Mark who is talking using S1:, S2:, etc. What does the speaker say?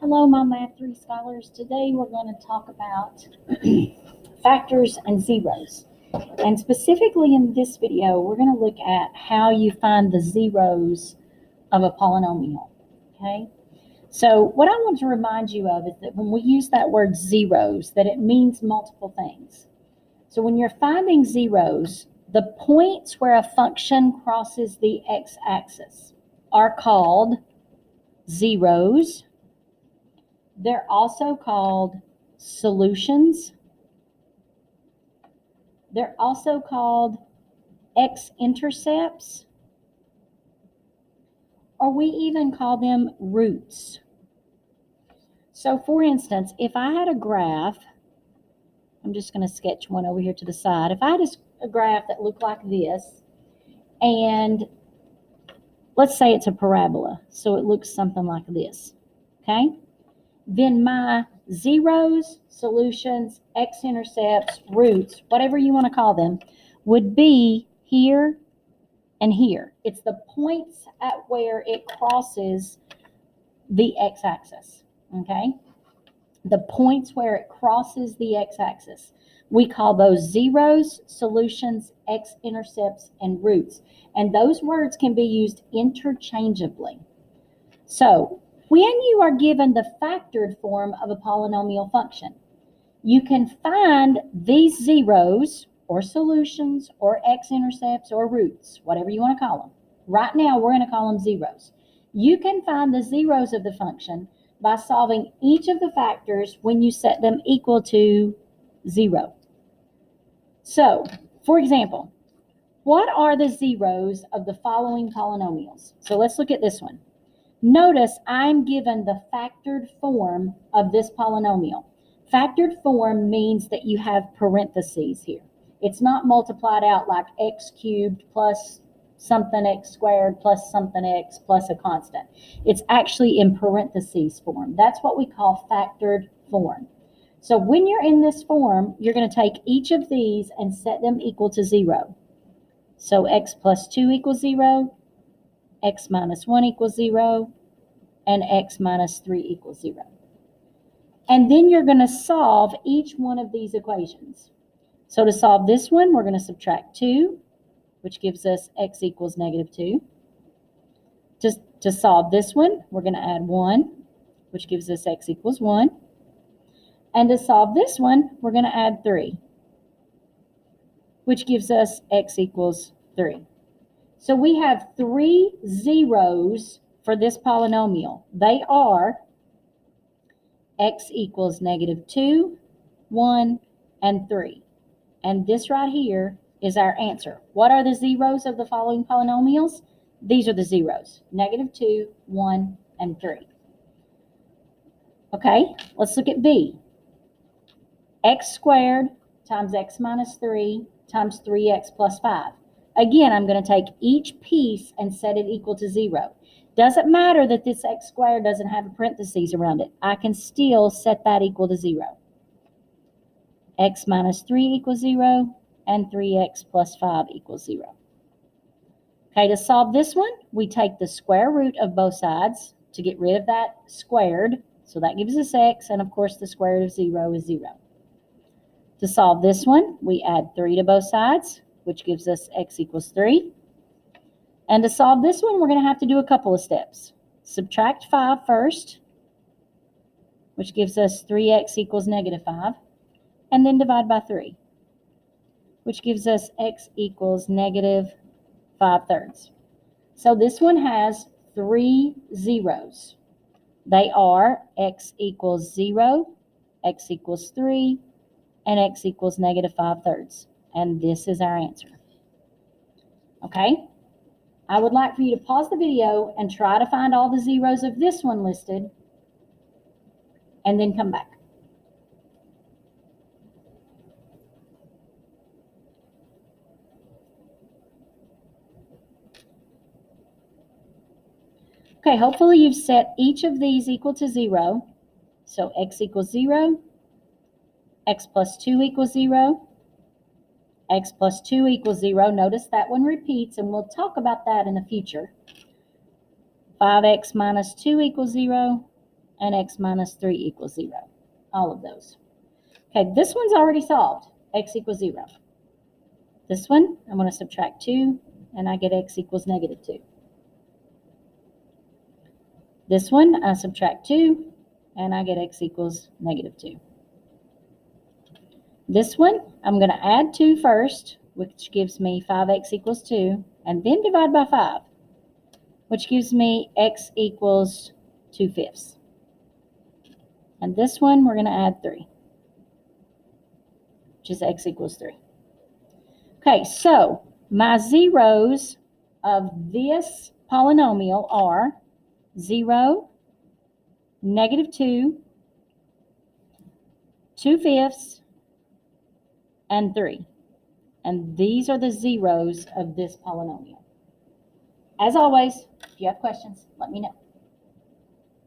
S1: Hello, my Math 3 scholars. Today we're going to talk about factors and zeros. And specifically in this video, we're going to look at how you find the zeros of a polynomial. Okay? So what I want to remind you of is that when we use that word zeros, that it means multiple things. So when you're finding zeros, the points where a function crosses the x-axis are called zeros. They're also called solutions. They're also called x-intercepts, or we even call them roots. So for instance, if I had a graph, I'm just going to sketch one over here to the side. If I had a graph that looked like this, and let's say it's a parabola, so it looks something like this, okay? Then my zeros, solutions, x-intercepts, roots, whatever you want to call them, would be here and here. It's the points at where it crosses the x-axis, okay? The points where it crosses the x-axis. We call those zeros, solutions, x-intercepts, and roots. And those words can be used interchangeably. So, when you are given the factored form of a polynomial function, you can find these zeros or solutions or x-intercepts or roots, whatever you want to call them. Right now, we're going to call them zeros. You can find the zeros of the function by solving each of the factors when you set them equal to 0. So, for example, what are the zeros of the following polynomials? So let's look at this one. Notice I'm given the factored form of this polynomial. Factored form means that you have parentheses here. It's not multiplied out like x cubed plus something x squared plus something x plus a constant. It's actually in parentheses form. That's what we call factored form. So when you're in this form, you're going to take each of these and set them equal to 0. So x plus 2 equals 0, x minus 1 equals 0, and x minus 3 equals 0. And then you're going to solve each one of these equations. So to solve this one, we're going to subtract 2, which gives us x equals negative 2. To solve this one, we're going to add 1, which gives us x equals 1. And to solve this one, we're going to add 3, which gives us x equals 3. So we have 3 zeros for this polynomial. They are x equals negative 2, 1, and 3. And this right here is our answer. What are the zeros of the following polynomials? These are the zeros, negative 2, 1, and 3. Okay, let's look at B. X squared times x minus 3 times 3x plus 5. Again, I'm going to take each piece and set it equal to 0. Doesn't matter that this x squared doesn't have a parentheses around it. I can still set that equal to 0. X minus 3 equals 0, and 3x plus 5 equals 0. Okay, to solve this one, we take the square root of both sides to get rid of that squared. So that gives us x, and of course the square root of 0 is 0. To solve this one, we add 3 to both sides, which gives us x equals 3. And to solve this one, we're going to have to do a couple of steps. Subtract 5 first, which gives us 3x equals negative 5. And then divide by 3, which gives us x equals negative 5/3. So this one has 3 zeros. They are x equals 0, x equals 3, and x equals negative 5/3. And this is our answer. Okay? I would like for you to pause the video and try to find all the zeros of this one listed, and then come back. Okay, hopefully you've set each of these equal to 0. So x equals 0, x plus 2 equals 0, x plus 2 equals 0. Notice that one repeats, and we'll talk about that in the future. 5x minus 2 equals 0, and x minus 3 equals 0. All of those. Okay, this one's already solved. X equals 0. This one, I'm going to subtract 2, and I get x equals negative 2. This one, I subtract 2, and I get x equals negative 2. This one, I'm going to add 2 first, which gives me 5x equals 2, and then divide by 5, which gives me x equals 2/5. And this one, we're going to add 3, which is x equals 3. Okay, so my zeros of this polynomial are 0, negative 2, 2/5, and 3. And these are the zeros of this polynomial. As always, if you have questions, let me know.